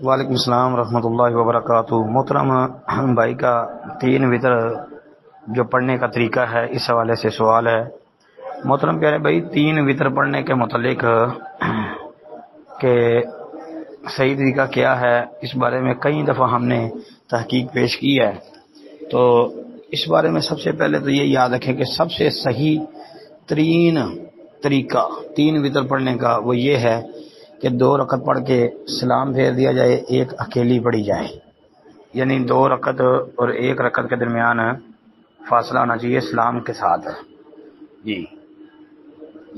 وعلیکم السلام ورحمۃ اللہ وبرکاتہ۔ محترم بھائی کا تین وطر جو پڑھنے کا طریقہ ہے اس حوالے سے سوال ہے۔ محترم پیارے بھائی، تین وطر پڑھنے کے متعلق کہ صحیح طریقہ کیا ہے اس بارے میں کئی دفعہ ہم نے تحقیق پیش کی ہے۔ تو اس بارے میں سب سے پہلے تو یہ یاد رکھیں کہ سب سے صحیح ترین طریقہ تین وطر پڑھنے کا وہ یہ ہے کہ 2 رکعت پڑھ کے سلام پھیر دیا جائے، ایک اکیلی پڑھی جائے، یعنی 2 رکعت اور 1 رکعت کے درمیان فاصلہ ہونا چاہیے سلام کے ساتھ جی۔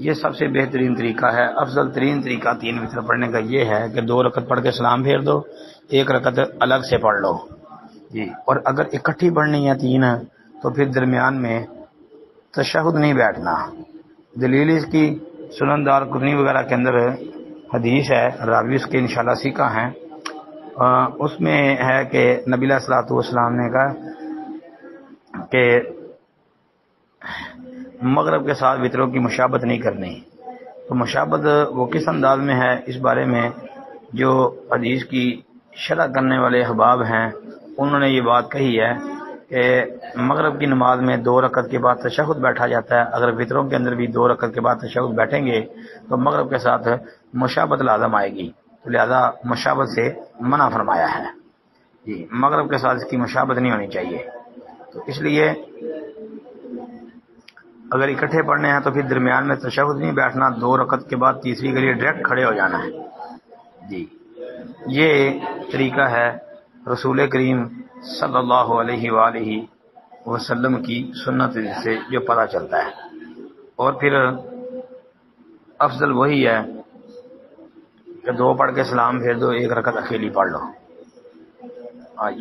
یہ سب سے بہترین طریقہ ہے۔ افضل ترین طریقہ تین وطر پڑھنے کا یہ ہے کہ 2 رکعت پڑھ کے سلام پھیر دو، 1 رکعت الگ سے پڑھ لو جی۔ اور اگر اکٹھی پڑھنی ہے تین تو پھر درمیان میں تشہد نہیں بیٹھنا۔ دلیل اس کی سنن دارقطنی وغیرہ کے اندر حدیث ہے، راوی اس کے انشاءاللہ ثقہ ہیں، اس میں ہے کہ نبی علیہ الصلوۃ والسلام نے کہا کہ مغرب کے ساتھ وطروں کی مشابہت نہیں کرنی۔ تو مشابہت وہ کس انداز میں ہے، اس بارے میں جو حدیث کی شرح کرنے والے احباب ہیں انہوں نے یہ بات کہی ہے کہ مغرب کی نماز میں 2 رکعت کے بعد تشہد بیٹھا جاتا ہے، اگر وطروں کے اندر بھی 2 رکعت کے بعد تشہد بیٹھیں گے تو مغرب کے ساتھ مشابہت لازم آئے گی، تو لہذا مشابہت سے منع فرمایا ہے جی۔ مغرب کے ساتھ اس کی مشابہت نہیں ہونی چاہیے۔ تو اس لیے اگر اکٹھے پڑھنے ہیں تو پھر درمیان میں تشہد نہیں بیٹھنا، 2 رکعت کے بعد تیسری کے لیے ڈائریکٹ کھڑے ہو جانا ہے جی۔ یہ طریقہ ہے رسول کریم صلی اللہ علیہ وآلہ وسلم کی سنت سے جو پتہ چلتا ہے۔ اور پھر افضل وہی ہے کہ 2 پڑھ کے سلام پھیر دو، 1 رکعت اکیلی پڑھ لو۔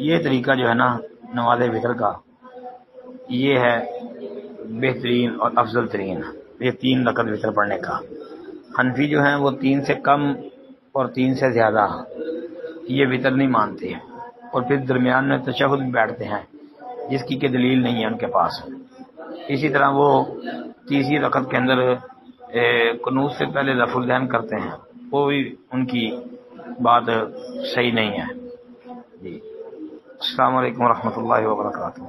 یہ طریقہ جو ہے نا نماز وطر کا، یہ ہے بہترین اور افضل ترین، یہ 3 رکعت وطر پڑھنے کا۔ حنفی جو ہیں وہ 3 سے کم اور 3 سے زیادہ یہ وطر نہیں مانتے، اور پھر درمیان میں تشہد بھی بیٹھتے ہیں جس کی کہ دلیل نہیں ہے ان کے پاس۔ اسی طرح وہ تیسری رکعت کے اندر قنوت سے پہلے رفع الدین کرتے ہیں، وہ بھی ان کی بات صحیح نہیں ہے جی۔ السلام علیکم ورحمۃ اللہ وبرکاتہ۔